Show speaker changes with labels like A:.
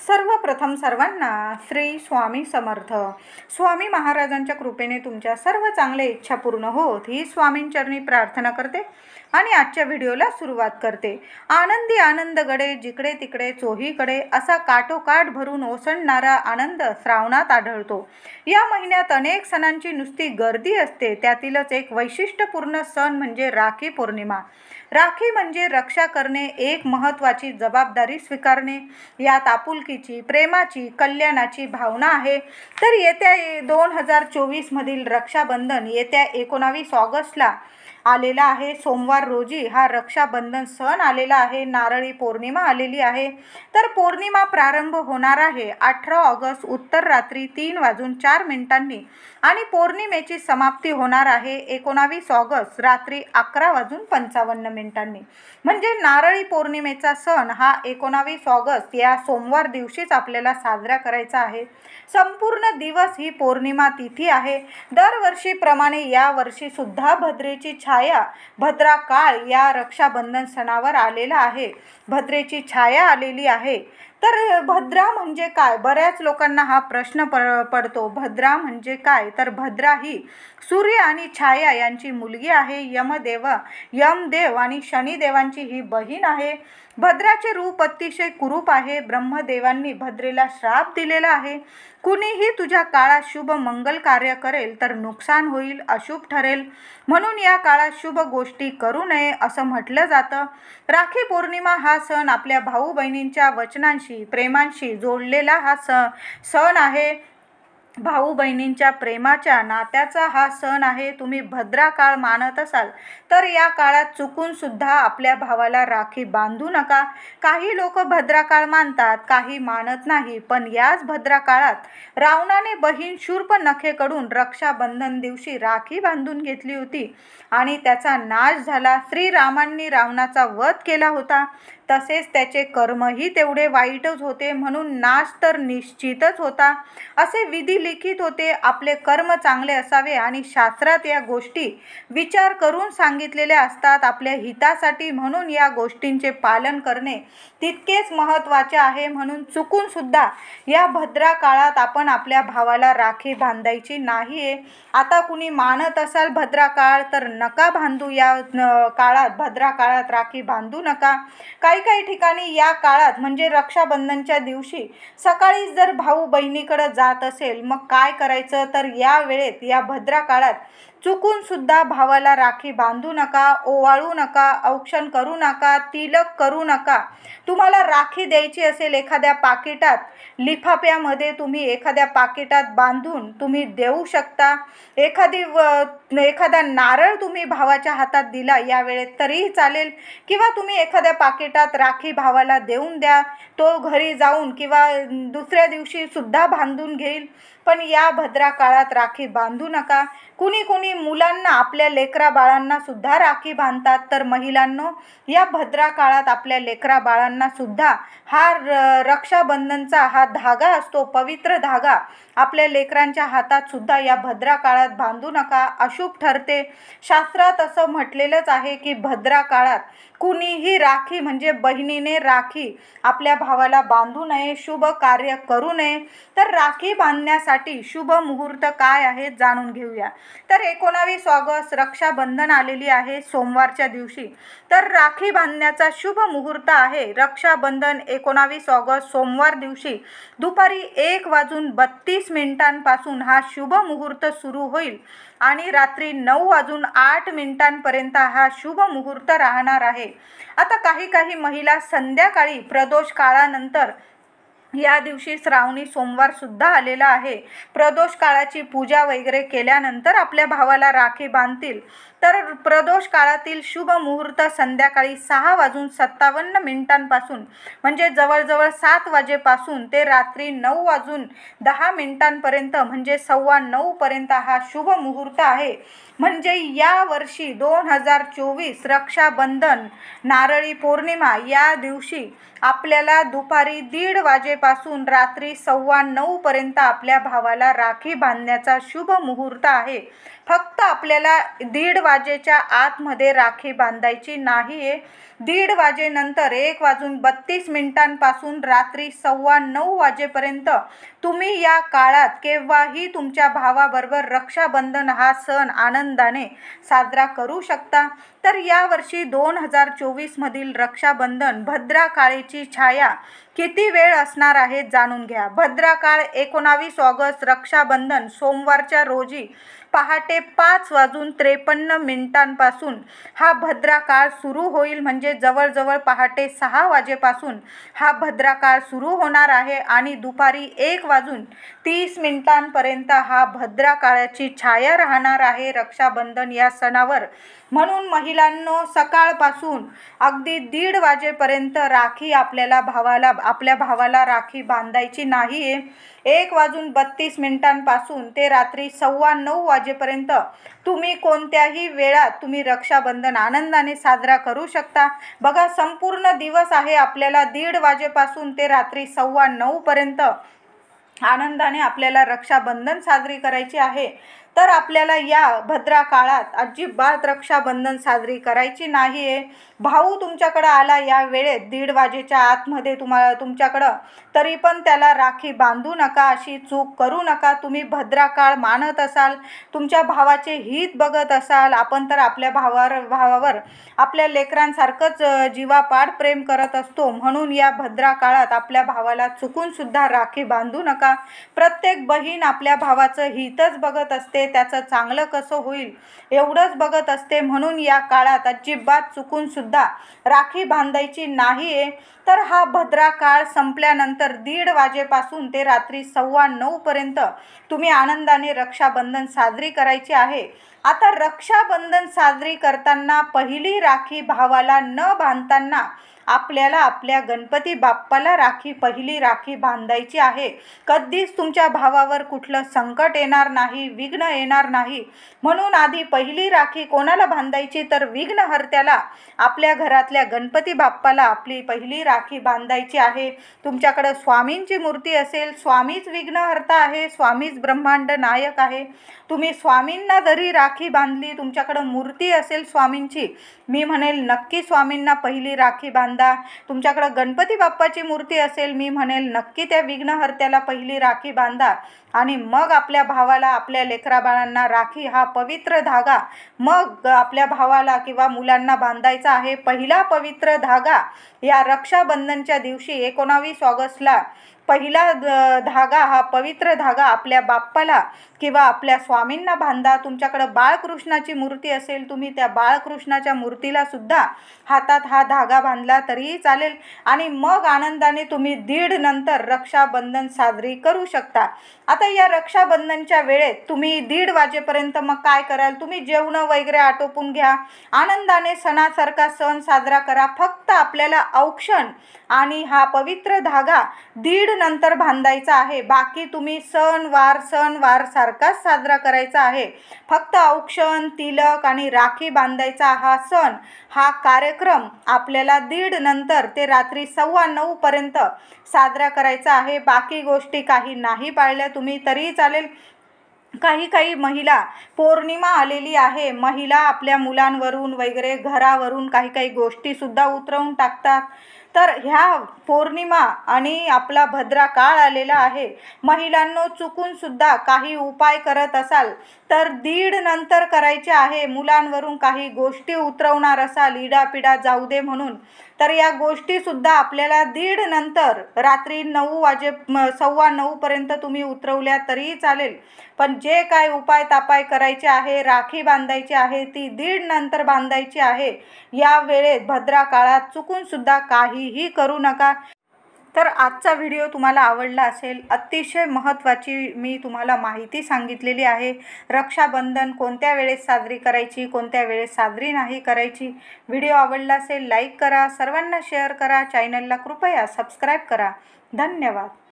A: सर्वप्रथम सर्वांना श्री स्वामी समर्थ. स्वामी महाराजांच्या कृपेने तुमच्या सर्व चांगल्या इच्छा पूर्ण होत ही स्वामींचरणी प्रार्थना करते आणि आजच्या व्हिडिओला सुरुवात करते. आनंदी आनंद गडे जिकडे तिकडे चोहीकडे असा काठोकाठ भरून ओसंडणारा आनंद श्रावणात आढळतो. या महिन्यात अनेक सणांची नुसती गर्दी असते. त्यातीलच एक वैशिष्ट्यपूर्ण सण म्हणजे राखी पौर्णिमा. राखी म्हणजे रक्षा करणे, एक महत्त्वाची जबाबदारी स्वीकारणे. यात आपुलकीची, प्रेमाची, कल्याणाची भावना आहे. तर येत्या 2024 मधील रक्षाबंधन येत्या 19 ऑगस्टला आलेला आहे. सोमवार रोजी हा रक्षाबंधन सण आलेला आहे. नारळी पौर्णिमा आलेली आहे. तर पौर्णिमा प्रारंभ होणार आहे 18 ऑगस्ट उत्तर रात्री 3:04 आणि पौर्णिमेची समाप्ती होणार आहे 19 ऑगस्ट रात्री 11:55. म्हणजे नारळी पौर्णिमेचा सण हा 19 ऑगस्ट या सोमवार दिवशीच आपल्याला साजरा करायचा आहे. संपूर्ण दिवस ही पौर्णिमा तिथी आहे. दरवर्षीप्रमाणे यावर्षी सुद्धा भद्रेची छाया, भद्रा काळ या रक्षाबंधन सणावर आलेला आहे. भद्रेची छाया आलेली आहे. तर भद्रा म्हणजे काय? बऱ्याच लोकांना हा प्रश्न पडतो. भद्रा म्हणजे काय? तर भद्रा ही सूर्य आणि छाया यांची मुलगी आहे. यमदेव आणि शनिदेवांची ही बहीण आहे. भद्राचे रूप अतिशय कुरूप आहे. ब्रह्मदेवांनी भद्रेला श्राप दिलेला आहे. कुणीही तुझ्या काळात शुभ मंगल कार्य करेल तर नुकसान होईल, अशुभ ठरेल. म्हणून या काळात शुभ गोष्टी करू नये असं म्हटलं जातं. राखी पौर्णिमा हा सण आपल्या भाऊ बहिणींच्या वचनांशी, प्रेमांशी जोडलेला हा सण आहे. भाऊ बहिणींच्या प्रेमाच्या नात्याचा हा सण आहे. तुम्ही भद्रा काळ मानत असाल तर या काळात चुकून सुद्धा आपल्या भावाला राखी बांधू नका. काही लोक भद्रा काळ मानतात, काही मानत नाही. पण याच भद्रा काळात रावणाने बहीण शूर्पणखेकडून रक्षाबंधन दिवशी राखी बांधून घेतली होती आणि त्याचा नाश झाला. श्रीरामांनी रावणाचा वध केला होता. तसेच त्याचे कर्मही तेवढे वाईटच होते. म्हणून नाश तर निश्चितच होता. असे विधी लिखित होते. आपले कर्म चांगले असावे आणि शास्त्रात या गोष्टी विचार करून सांगितलेल्या असतात आपल्या हितासाठी. म्हणून या गोष्टींचे पालन करणे तितकेच महत्त्वाचे आहे. म्हणून चुकून सुद्धा या भद्रा काळात आपण आपल्या भावाला राखी बांधायची नाही आहे. आता कुणी मानत असाल भद्रा काळ तर नका बांधू. या काळात, भद्रा काळात राखी बांधू नका. काही ठिकाणी या काळात म्हणजे रक्षाबंधनच्या दिवशी सकाळी जर भाऊ बहिणीकडे जात असेल मग काय करायचं? तर या वेळेत, या भद्रा काळात चुकून सुद्धा भावाला राखी बांधू नका, ओवाळू नका, औक्षण करू नका, तिलक करू नका. तुम्हाला राखी द्यायची असेल एखाद्या पाकिटात, लिफाफ्यामध्ये तुम्ही एखाद्या पाकिटात बांधून तुम्ही देऊ शकता. एखादा नारळ तुम्ही भावाच्या हातात दिला या वेळेत तरीही चालेल, किंवा तुम्ही एखाद्या पाकिटात राखी भावाला देऊन द्या. तो घरी जाऊन किंवा दुसऱ्या दिवशी सुद्धा बांधून घेईल. पण या भद्रा काळात राखी बांधू नका. कुणी मुलांना, आपल्या लेकरा बाळांना सुद्धा राखी बांधतात. तर महिलांनो, या भद्रा काळात आपल्या लेकरा बाळांना सुद्धा हा रक्षाबंधनचा हा धागा असतो, पवित्र धागा, आपल्या लेकरांच्या हातात सुद्धा या भद्रा काळात बांधू नका, अशुभ ठरते. शास्त्रात असं म्हटलेलंच आहे की भद्रा काळात कुणीही राखी म्हणजे बहिणीने राखी आपल्या भावाला बांधू नये, शुभ कार्य करू नये. तर राखी बांधण्यासाठी शुभ मुहूर्त काय आहे जाणून घेऊया. तर 19 ऑगस्ट रक्षाबंधन आलेली आहे सोमवारच्या दिवशी. तर राखी बांधण्याचा शुभ मुहूर्त आहे रक्षाबंधन 19 ऑगस्ट सोमवार दिवशी दुपारी 1:32 हा शुभ मुहूर्त सुरू होईल आणि रात्री 9:08 हा शुभ मुहूर्त राहणार आहे. आता काही महिला संध्याकाळी प्रदोष काळानंतर, या दिवशी श्रावणी सोमवार सुद्धा आलेला आहे, प्रदोष काळाची पूजा वगैरे केल्यानंतर आपल्या भावाला राखी बांधतील. तर प्रदोष काळातील शुभ मुहूर्त संध्याकाळी 6:57 म्हणजे जवळजवळ 7 वाजेपासून ते रात्री 9:10 म्हणजे 9:15 हा शुभ मुहूर्त आहे. म्हणजे या वर्षी 2024 रक्षाबंधन, नारळी पौर्णिमा या दिवशी आपल्याला दुपारी 1:30 वाजेपासून रात्री 9:15 आपल्या भावाला राखी बांधण्याचा शुभ मुहूर्त आहे. फक्त आपल्याला 1:30 वाजेच्या आतमध्ये राखी बांधायची नाही आहे. 1:30 वाजेनंतर 1:32 रात्री 9:15 वाजेपर्यंत तुम्ही या काळात केव्हाही तुमच्या भावाबरोबर रक्षाबंधन हा सण आनंदाने साजरा करू शकता. तर यावर्षी 2024 मधील रक्षाबंधन भद्राकाळीची छाया किती वेळ असणार आहे जाणून घ्या. भद्राकाळ 19 ऑगस्ट रक्षाबंधन सोमवारच्या रोजी पहाटे 5:53 हा भद्राकाळ सुरू होईल. म्हणजे जवळजवळ पहाटे 6 वाजेपासून हा भद्राकाळ सुरू होणार आहे आणि दुपारी 1:30 हा भद्राकाळाची छाया राहणार आहे रक्षाबंधन या सणावर. म्हणून महिलांनो, सकाळपासून अगदी 1:30 वाजेपर्यंत राखी आपल्या भावाला राखी बांधायची नाही आहे. 1:32 ते रात्री 9:15 वाजेपर्यंत तुम्ही कोणत्याही वेळात तुम्ही रक्षाबंधन आनंदाने साजरा करू शकता. बघा, संपूर्ण दिवस आहे आपल्याला 1:30 वाजेपासून ते रात्री 9:15 आनंदाने आपल्याला रक्षाबंधन साजरी करायची आहे. तर आपल्याला या भद्राकाळात अजिबात रक्षाबंधन साजरी करायची नाही आहे. भाऊ तुमच्याकडं आला या वेळेत 1:30 वाजेच्या आतमध्ये तुमच्याकडं, तरी पण त्याला राखी बांधू नका, अशी चूक करू नका. तुम्ही भद्राकाळ मानत असाल, तुमच्या भावाचे हित बघत असाल, आपण तर आपल्या भावावर आपल्या लेकरांसारखंच जीवापाड प्रेम करत असतो. म्हणून या भद्राकाळात आपल्या भावाला चुकून सुद्धा राखी बांधू नका. प्रत्येक बहीण आपल्या भावाचं हितच बघत असते, त्याचं चांगलं कसं होईल एवढंच बघत असते. म्हणून या काळात अजिबात चुकून सुद्धा राखी बांधायची नाही आहे. तर हा भद्राकाळ संपल्यानंतर 1:30 वाजेपासून ते रात्री 9:15 तुम्ही आनंदाने रक्षाबंधन साजरी करायची आहे. आता रक्षाबंधन साजरी करताना पहिली राखी भावाला न बांधताना आपल्याला आपल्या गणपती बाप्पाला पहिली राखी बांधायची आहे. कधीच तुमच्या भावावर कुठलं संकट येणार नाही, विघ्न येणार नाही. म्हणून आधी पहिली राखी कोणाला बांधायची, तर विघ्नहर्त्याला, आपल्या घरातल्या गणपती बाप्पाला आपली पहिली राखी बांधायची आहे. तुमच्याकडं स्वामींची मूर्ती असेल, स्वामीच विघ्नहर्ता आहे, स्वामीच ब्रह्मांड नायक आहे. तुम्ही स्वामींना जरी राखी बांधली, तुमच्याकडं मूर्ती असेल स्वामींची, मी म्हणेल नक्की स्वामींना पहिली राखी बांधा. तुमच्याकडं गणपती बाप्पाची मूर्ती असेल, मी म्हणेल नक्की त्या विघ्नहर्त्याला पहिली राखी बांधा. आणि मग आपल्या भावाला, आपल्या लेकराबाळांना राखी हा पवित्र धागा मग आपल्या भावाला किंवा मुलांना बांधायचा आहे. पहिला पवित्र धागा या रक्षाबंधनच्या दिवशी 19 ऑगस्टला पहिला धागा, हा पवित्र धागा आपल्या बाप्पाला किंवा आपल्या स्वामींना बांधा. तुमच्याकडे बाळकृष्णाची मूर्ती असेल, तुम्ही त्या बाळकृष्णाच्या मूर्तीला सुद्धा हातात हा धागा बांधला तरीही चालेल. आणि मग आनंदाने तुम्ही 1:30 नंतर रक्षाबंधन साजरी करू शकता. आता या रक्षाबंधनच्या वेळेत तुम्ही 1:30 वाजेपर्यंत मग काय कराल, तुम्ही जेवणं वगैरे आटोपून घ्या, आनंदाने सणासारखा सण साजरा करा. फक्त आपल्याला औक्षण आणि हा पवित्र धागा 1:30 नंतर बांधायचा आहे. बाकी तुम्ही सणवार सारखाच साजरा करायचा आहे. फक्त औक्षण, तिलक आणि राखी बांधायचा हा सण, हा कार्यक्रम आपल्याला 1:30 नंतर ते रात्री 9:15 पर्यंत साजरा करायचा आहे. बाकी गोष्टी काही नाही पाळल्या तुम्ही तरी चालेल. काही महिला, पौर्णिमा आलेली आहे, महिला आपल्या मुलांवरून वगैरे घरावरून काही गोष्टीसुद्धा उतरवून टाकतात. तर ह्या पौर्णिमा आणि आपला भद्राकाळ आलेला आहे. महिलांनो, चुकून सुद्धा काही उपाय करत असाल तर 1:30 नंतर करायचे आहे. मुलांवरून काही गोष्टी उतरवणार असाल, इडापिडा जाऊ दे म्हणून, तर या गोष्टीसुद्धा आपल्याला 1:30 नंतर रात्री 9:15 पर्यंत तुम्ही उतरवल्या तरीही चालेल. पण जे काय उपाय तापाय करायचे आहे, राखी बांधायची आहे, ती 1:30 नंतर बांधायची आहे. या वेळेत भद्राकाळात चुकून सुद्धा काहीही करू नका. तर आजचा व्हिडिओ तुम्हाला आवडला असेल. अतिशय महत्त्वाची मी तुम्हाला माहिती सांगितलेली आहे. रक्षाबंधन कोणत्या वेळेस साजरी करायची, कोणत्या वेळेस साजरी नाही करायची. व्हिडिओ आवडला असेल लाईक करा, सर्वांना शेअर करा, चॅनलला कृपया सबस्क्राईब करा. धन्यवाद.